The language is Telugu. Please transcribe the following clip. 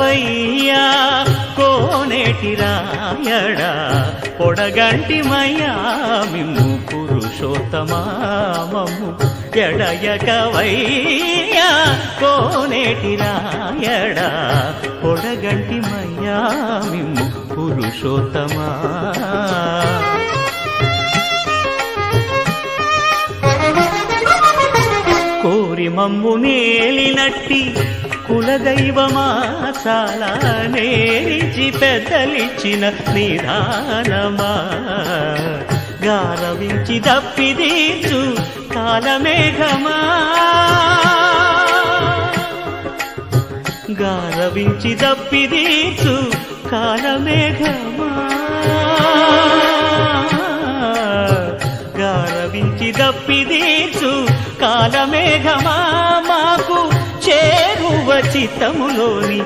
ఎడయగవయ్యా కోనేటి రాయడా పొడగంటి మయ్యా మిమ్ము పురుషోత్తమా మమ్ము ఎడయగవయ్యా కోనేటి రాయడా పొడగంటి మయ్యా మిమ్ము పురుషోత్తమా. కోరి మమ్ము నేలినట్టి కులదైవమా చాలా నేరిచి పెద్దలిచ్చిన నిదానమా గారవించి దప్పిదీచు కాలమేఘమా గారవించి దప్పిదీచు కాలమేఘమా గారవించి దప్పిదీచు కాలమేఘమా మాకు చేరువ చిత్తములోని